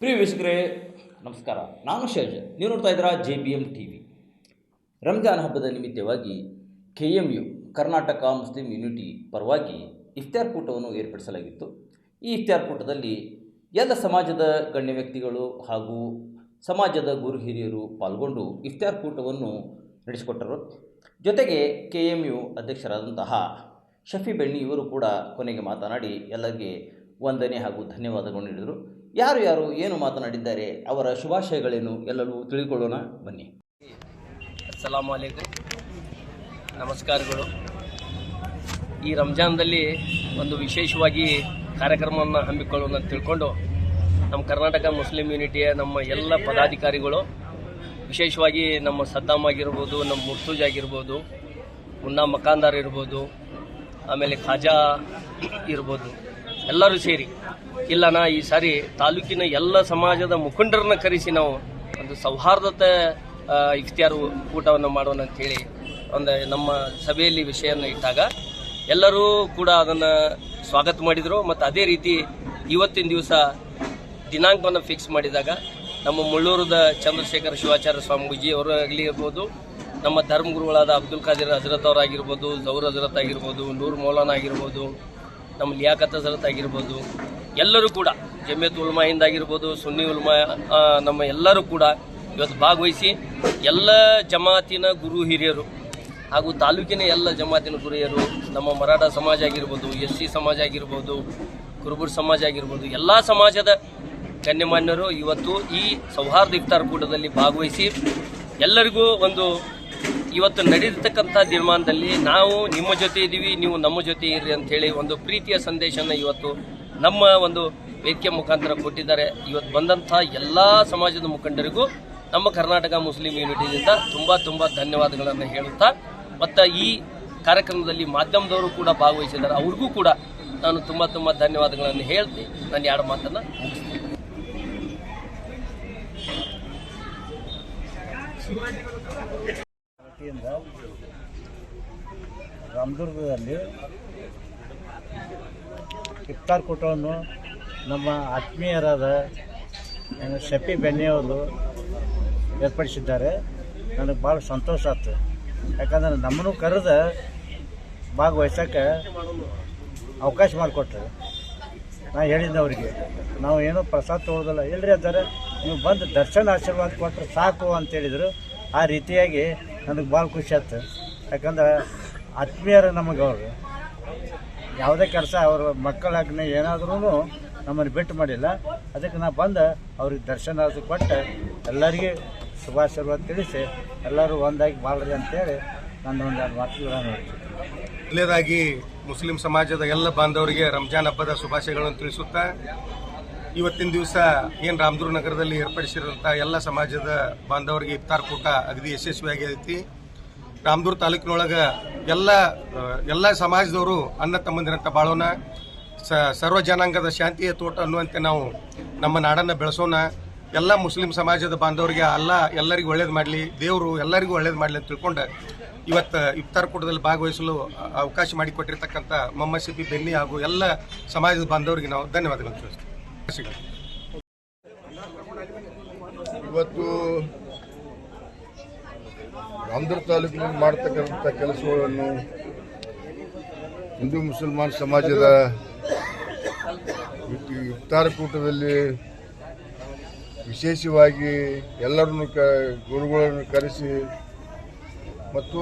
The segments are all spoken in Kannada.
ಪ್ರಿಯ ವೀಕ್ಷಕರೇ ನಮಸ್ಕಾರ. ನಾನು ಶೇಜ್. ನೀವು ನೋಡ್ತಾ ಇದ್ದೀರಾ JBM TV. ರಂಜಾನ್ ಹಬ್ಬದ ನಿಮಿತ್ತವಾಗಿ KMU ಕರ್ನಾಟಕ ಮುಸ್ಲಿಂ ಯೂನಿಟಿ ಪರವಾಗಿ ಇಫ್ತಾರ್ ಕೂಟವನ್ನು ಏರ್ಪಡಿಸಲಾಗಿತ್ತು. ಈ ಇಫ್ತಾರ್ ಕೂಟದಲ್ಲಿ ಎಲ್ಲ ಸಮಾಜದ ಗಣ್ಯ ವ್ಯಕ್ತಿಗಳು ಹಾಗೂ ಸಮಾಜದ ಗುರು ಹಿರಿಯರು ಪಾಲ್ಗೊಂಡು ಇಫ್ತಾರ್ ಕೂಟವನ್ನು ನಡೆಸಿಕೊಟ್ಟರು. ಜೊತೆಗೆ KMU ಅಧ್ಯಕ್ಷರಾದಂತಹ ಶಫಿ ಬೆಣ್ಣಿ ಇವರು ಕೂಡ ಕೊನೆಗೆ ಮಾತನಾಡಿ ಎಲ್ಲರಿಗೆ ವಂದನೆ ಹಾಗೂ ಧನ್ಯವಾದಗಳನ್ನು ನೀಡಿದರು. ಯಾರು ಏನು ಮಾತನಾಡಿದ್ದಾರೆ, ಅವರ ಶುಭಾಶಯಗಳೇನು ಎಲ್ಲರೂ ತಿಳಿದುಕೊಳ್ಳೋಣ ಬನ್ನಿ. ಅಸ್ಸಲಾಮು ಅಲೈಕುಂ, ನಮಸ್ಕಾರಗಳು. ಈ ರಂಜಾನ್ದಲ್ಲಿ ಒಂದು ವಿಶೇಷವಾಗಿ ಕಾರ್ಯಕ್ರಮವನ್ನು ಹಮ್ಮಿಕೊಳ್ಳೋಣ ಅಂತ ತಿಳ್ಕೊಂಡು ನಮ್ಮ ಕರ್ನಾಟಕ ಮುಸ್ಲಿಂ ಯೂನಿಟಿಯ ನಮ್ಮ ಎಲ್ಲ ಪದಾಧಿಕಾರಿಗಳು, ವಿಶೇಷವಾಗಿ ನಮ್ಮ ಸದ್ದಾಮ್ ಆಗಿರ್ಬೋದು, ನಮ್ಮ ಮುರ್ತೂಜ್ ಆಗಿರ್ಬೋದು, ಮುನ್ನಾ ಮಕಾಂದಾರ್ ಇರ್ಬೋದು, ಆಮೇಲೆ ಖಾಜಾ ಇರ್ಬೋದು, ಎಲ್ಲರೂ ಸೇರಿ ಇಲ್ಲನಾ ಈ ಸಾರಿ ತಾಲೂಕಿನ ಎಲ್ಲ ಸಮಾಜದ ಮುಖಂಡರನ್ನ ಕರೆಸಿ ನಾವು ಒಂದು ಸೌಹಾರ್ದತೆ ಇಫ್ತಿಯಾರ್ ಕೂಟವನ್ನು ಮಾಡೋಣ ಅಂಥೇಳಿ ನಮ್ಮ ಸಭೆಯಲ್ಲಿ ವಿಷಯವನ್ನು ಇಟ್ಟಾಗ ಎಲ್ಲರೂ ಕೂಡ ಅದನ್ನು ಸ್ವಾಗತ ಮಾಡಿದರು. ಮತ್ತು ಅದೇ ರೀತಿ ಇವತ್ತಿನ ದಿವಸ ದಿನಾಂಕವನ್ನು ಫಿಕ್ಸ್ ಮಾಡಿದಾಗ ನಮ್ಮ ಮುಳ್ಳೂರದ ಚಂದ್ರಶೇಖರ ಶಿವಾಚಾರ್ಯ ಸ್ವಾಮೀಜಿ ಅವರಾಗಲಿ ಇರ್ಬೋದು, ನಮ್ಮ ಧರ್ಮಗುರುಗಳಾದ ಅಬ್ದುಲ್ ಖಾದಿರ್ ಹಜರತ್ ಅವರಾಗಿರ್ಬೋದು, ಜೌರ್ ಹಜರತ್ ಆಗಿರ್ಬೋದು, ನೂರ್ ಮೌಲಾನ ಆಗಿರ್ಬೋದು, ನಮ್ಮ ಲಿಯಾಕತ್ ಹಜರತ್ ಆಗಿರ್ಬೋದು, ಎಲ್ಲರೂ ಕೂಡ ಜಮಿಯತ್ ಉಲ್ಮಾ ಹಿಂದ್ ಆಗಿರ್ಬೋದು, ಸುನ್ನಿ ಉಲ್ಮಾ, ನಮ್ಮ ಎಲ್ಲರೂ ಕೂಡ ಇವತ್ತು ಭಾಗವಹಿಸಿ ಎಲ್ಲ ಜಮಾತಿನ ಗುರು ಹಿರಿಯರು ಹಾಗೂ ತಾಲೂಕಿನ ಎಲ್ಲ ಜಮಾತಿನ ಗುರು ಹಿರಿಯರು, ನಮ್ಮ ಮರಾಠ ಸಮಾಜ ಆಗಿರ್ಬೋದು, SC ಸಮಾಜ ಆಗಿರ್ಬೋದು, ಕುರುಬುರ್ ಸಮಾಜ ಆಗಿರ್ಬೋದು, ಎಲ್ಲ ಸಮಾಜದ ಗಣ್ಯಮಾನ್ಯರು ಇವತ್ತು ಈ ಸೌಹಾರ್ದ ಇಫ್ತಾರ್ ಕೂಟದಲ್ಲಿ ಭಾಗವಹಿಸಿ ಎಲ್ಲರಿಗೂ ಒಂದು ಇವತ್ತು ನಡೆದಿರ್ತಕ್ಕಂಥ ದಿನಮಾನದಲ್ಲಿ ನಾವು ನಿಮ್ಮ ಜೊತೆ ಇದ್ದೀವಿ, ನೀವು ನಮ್ಮ ಜೊತೆ ಇರ್ರಿ ಅಂಥೇಳಿ ಒಂದು ಪ್ರೀತಿಯ ಸಂದೇಶನ ಇವತ್ತು ನಮ್ಮ ಒಂದು ವೇದಿಕೆ ಮುಖಾಂತರ ಕೊಟ್ಟಿದ್ದಾರೆ. ಇವತ್ತು ಬಂದಂಥ ಎಲ್ಲ ಸಮಾಜದ ಮುಖಂಡರಿಗೂ ನಮ್ಮ ಕರ್ನಾಟಕ ಮುಸ್ಲಿಂ ಯೂನಿಟಿಯಿಂದ ತುಂಬ ಧನ್ಯವಾದಗಳನ್ನು ಹೇಳುತ್ತಾ, ಮತ್ತು ಈ ಕಾರ್ಯಕ್ರಮದಲ್ಲಿ ಮಾಧ್ಯಮದವರು ಕೂಡ ಭಾಗವಹಿಸಿದ್ದಾರೆ, ಅವ್ರಿಗೂ ಕೂಡ ನಾನು ತುಂಬ ಧನ್ಯವಾದಗಳನ್ನು ಹೇಳ್ತೀನಿ. ನಾನು ಎರಡು ಮಾತನ್ನು ಮುಗಿಸ್ತೀನಿ. ರಾಮದುರ್ಗದಲ್ಲಿ ಇಫ್ತಾರ್ ಕೂಟವನ್ನು ನಮ್ಮ ಆತ್ಮೀಯರಾದ ಶಫಿ ಬೆನ್ನಿಯವರು ಏರ್ಪಡಿಸಿದ್ದಾರೆ. ನನಗೆ ಭಾಳ ಸಂತೋಷ ಆಯ್ತು. ಯಾಕಂದ್ರೆ ನಮ್ಮನ್ನು ಕರೆದು ಭಾಗವಹಿಸೋಕ್ಕೆ ಅವಕಾಶ ಮಾಡಿಕೊಟ್ರು. ನಾನು ಹೇಳಿದ್ದೆ ಅವರಿಗೆ, ನಾವು ಏನೋ ಪ್ರಸಾದ ತೊಗೊಳೋದಲ್ಲ, ಇಲ್ಲರಿ ಅಂತಾರೆ, ನೀವು ಬಂದು ದರ್ಶನ ಆಶೀರ್ವಾದ ಕೊಟ್ಟರೆ ಸಾಕು ಅಂತೇಳಿದರು. ಆ ರೀತಿಯಾಗಿ ನನಗೆ ಭಾಳ ಖುಷಿ ಆಯ್ತು. ಯಾಕಂದ್ರೆ ಆತ್ಮೀಯರು ನಮಗೆ ಅವರು ಯಾವುದೇ ಕೆಲಸ ಅವ್ರ ಮಕ್ಕಳಾಗ್ನೇ ಏನಾದ್ರೂ ನಮ್ಮನ್ನು ಬಿಟ್ಟು ಮಾಡಿಲ್ಲ. ಅದಕ್ಕೆ ನಾನು ಬಂದು ಅವ್ರಿಗೆ ದರ್ಶನ ಕೊಟ್ಟು ಎಲ್ಲರಿಗೆ ಶುಭಾಶೀರ್ವಾದ ತಿಳಿಸಿ ಎಲ್ಲರೂ ಒಂದಾಗಿ ಬಾಳ್ರಿ ಅಂತೇಳಿ ನನ್ನ ಒಂದೆರಡು ಮಾತುಗಳನ್ನು ಹೇಳ್ತೀನಿ. ಮೊದಲನೇದಾಗಿ ಮುಸ್ಲಿಂ ಸಮಾಜದ ಎಲ್ಲ ಬಾಂಧವರಿಗೆ ರಂಜಾನ್ ಹಬ್ಬದ ಶುಭಾಶಯಗಳನ್ನು ತಿಳಿಸುತ್ತಾ, ಇವತ್ತಿನ ದಿವಸ ಏನು ರಾಮದುರ್ಗ ನಗರದಲ್ಲಿ ಏರ್ಪಡಿಸಿರುವಂಥ ಎಲ್ಲ ಸಮಾಜದ ಬಾಂಧವರಿಗೆ ಇಫ್ತಾರ್ ಕೂಟ ಅಗದಿ ಯಶಸ್ವಿಯಾಗಿ ಐತಿ. ರಾಮದುರ್ಗ ತಾಲೂಕಿನೊಳಗೆ ಎಲ್ಲ ಸಮಾಜದವರು ಅನ್ನ ತಮ್ಮಂದಿರಂತ ಬಾಳೋಣ, ಸರ್ವ ಜನಾಂಗದ ಶಾಂತಿಯ ತೋಟ ಅನ್ನುವಂತೆ ನಾವು ನಮ್ಮ ನಾಡನ್ನು ಬೆಳೆಸೋಣ. ಎಲ್ಲ ಮುಸ್ಲಿಂ ಸಮಾಜದ ಬಾಂಧವರಿಗೆ ಎಲ್ಲರಿಗೂ ಒಳ್ಳೇದು ಮಾಡಲಿ, ದೇವರು ಎಲ್ಲರಿಗೂ ಒಳ್ಳೇದು ಮಾಡಲಿ ಅಂತ ತಿಳ್ಕೊಂಡು ಇವತ್ತು ಇಫ್ತಾರ್ ಕೂಟದಲ್ಲಿ ಭಾಗವಹಿಸಲು ಅವಕಾಶ ಮಾಡಿಕೊಟ್ಟಿರ್ತಕ್ಕಂಥ ಮೊಹಮ್ಮದ್ ಶಫಿ ಬೆನ್ನಿ ಹಾಗೂ ಎಲ್ಲ ಸಮಾಜದ ಬಾಂಧವರಿಗೆ ನಾವು ಧನ್ಯವಾದಗಳು ತಿಳಿಸ್ತೀವಿ. ಇವತ್ತು ರಾಮದುರ್ಗ ತಾಲೂಕಿನಲ್ಲಿ ಮಾಡ್ತಕ್ಕಂಥ ಕೆಲಸಗಳನ್ನು ಹಿಂದೂ ಮುಸಲ್ಮಾನ್ ಸಮಾಜದ ಇಫ್ತಾರ್ ಕೂಟದಲ್ಲಿ ವಿಶೇಷವಾಗಿ ಎಲ್ಲರನ್ನು ಗುರುಗಳನ್ನು ಕರೆಸಿ ಮತ್ತು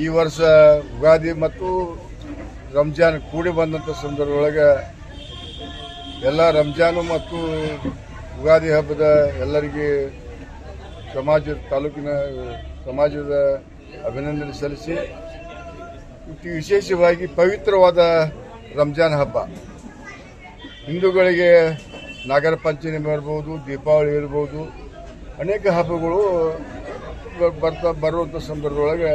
ಈ ವರ್ಷ ಯುಗಾದಿ ಮತ್ತು ರಂಜಾನ್ ಕೂಡಿ ಬಂದಂಥ ಸಂದರ್ಭದೊಳಗೆ ಎಲ್ಲ ರಂಜಾನು ಮತ್ತು ಯುಗಾದಿ ಹಬ್ಬದ ಎಲ್ಲರಿಗೆ ತಾಲೂಕಿನ ಸಮಾಜದ ಅಭಿನಂದನೆ ಸಲ್ಲಿಸಿ, ವಿಶೇಷವಾಗಿ ಪವಿತ್ರವಾದ ರಂಜಾನ್ ಹಬ್ಬ ಹಿಂದೂಗಳಿಗೆ ನಾಗರ ಪಂಚಮಿ ಇರ್ಬೋದು, ದೀಪಾವಳಿ ಇರ್ಬೋದು, ಅನೇಕ ಹಬ್ಬಗಳು ಬರುವಂಥ ಸಂದರ್ಭದೊಳಗೆ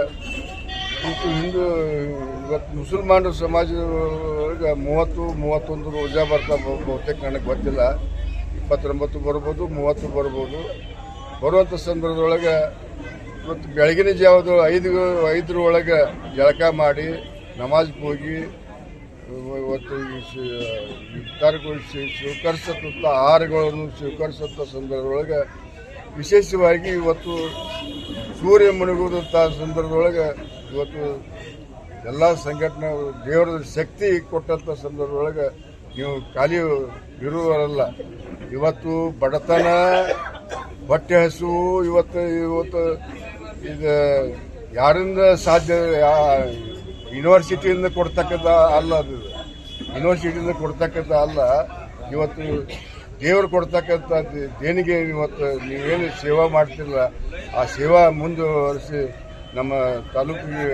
ಇವತ್ತು ಮುಸಲ್ಮಾನರ ಸಮಾಜದೊಳಗೆ 30-31 ರೋಜಾ ಬರ್ತಾ ಬಹುತೇಕ ನನಗೆ ಗೊತ್ತಿಲ್ಲ, 29 ಬರ್ಬೋದು, 30 ಬರ್ಬೋದು. ಬರುವಂಥ ಸಂದರ್ಭದೊಳಗೆ ಇವತ್ತು ಬೆಳಗಿನ ಜಾವದ 5 ಒಳಗೆ ಜಳಕ ಮಾಡಿ ನಮಾಜ್ಗೆ ಹೋಗಿ ಇವತ್ತು ಇಫ್ತಾರ್ಗಳು ಸ್ವೀಕರಿಸತ್ತ ಆಹಾರಗಳನ್ನು ಸ್ವೀಕರಿಸತ್ತ ಸಂದರ್ಭದೊಳಗೆ ವಿಶೇಷವಾಗಿ ಇವತ್ತು ಸೂರ್ಯ ಮುಳುಗುವಂಥ ಸಂದರ್ಭದೊಳಗೆ ಇವತ್ತು ಎಲ್ಲ ಸಂಘಟನೆ ದೇವರ ಶಕ್ತಿ ಕೊಟ್ಟಂಥ ಸಂದರ್ಭದೊಳಗೆ ನೀವು ಖಾಲಿ ಇರುವರಲ್ಲ. ಇವತ್ತು ಬಡತನ, ಹೊಟ್ಟೆ ಹಸುವು ಇವತ್ತು ಇದು ಯಾರಿಂದ ಸಾಧ್ಯ? ಯೂನಿವರ್ಸಿಟಿಯಿಂದ ಕೊಡ್ತಕ್ಕಂಥ ಅಲ್ಲ, ಅದು ಯೂನಿವರ್ಸಿಟಿಯಿಂದ ಕೊಡ್ತಕ್ಕಂಥ ಅಲ್ಲ. ಇವತ್ತು ದೇವರು ಕೊಡ್ತಕ್ಕಂಥ ದೇಣಿಗೆ. ಇವತ್ತು ನೀವೇನು ಸೇವಾ ಮಾಡ್ತಿಲ್ಲ ಆ ಸೇವಾ ಮುಂದುವರಿಸಿ ನಮ್ಮ ತಾಲೂಕಿಗೆ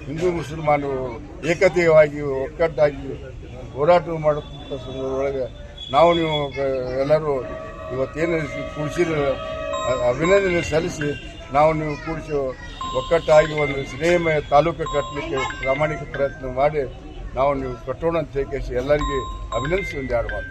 ಹಿಂದೂ ಮುಸಲ್ಮಾನರು ಏಕತೆಯಾಗಿ ಒಕ್ಕಟ್ಟಾಗಿ ಹೋರಾಟ ಮಾಡುವಂಥ ಸಂದರ್ಭದೊಳಗೆ ನಾವು ನೀವು ಎಲ್ಲರೂ ಇವತ್ತೇನು ಕೂಡಿಸಿದ ಅಭಿನಂದನೆ ಸಲ್ಲಿಸಿ ನಾವು ನೀವು ಕೂಡಿಸಿ ಒಕ್ಕಟ್ಟಾಗಿ ಒಂದು ಸ್ನೇಹಮಯ ತಾಲೂಕು ಕಟ್ಟಲಿಕ್ಕೆ ಪ್ರಾಮಾಣಿಕ ಪ್ರಯತ್ನ ಮಾಡಿ ನಾವು ನೀವು ಕಟ್ಟೋಣ ಅಂತ ಹೇಳಿ ಎಲ್ಲರಿಗೆ ಅಭಿನಂದಿಸಿ ಒಂದು 2 ಮಾತು.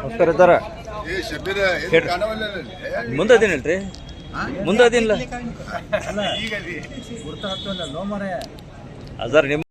ನಮಸ್ಕಾರ ಇದ್ದಾರ ಮುಂದೆ ಅದೇನಲ್ರಿ ಮುಂದೆ ಅದೇನಿಲ್ಲ ಗುರ್ತ ಹತ್ತಲ್ಲ ಲೋ ಮರೆ ಅದರ ನಿಮ್ಮ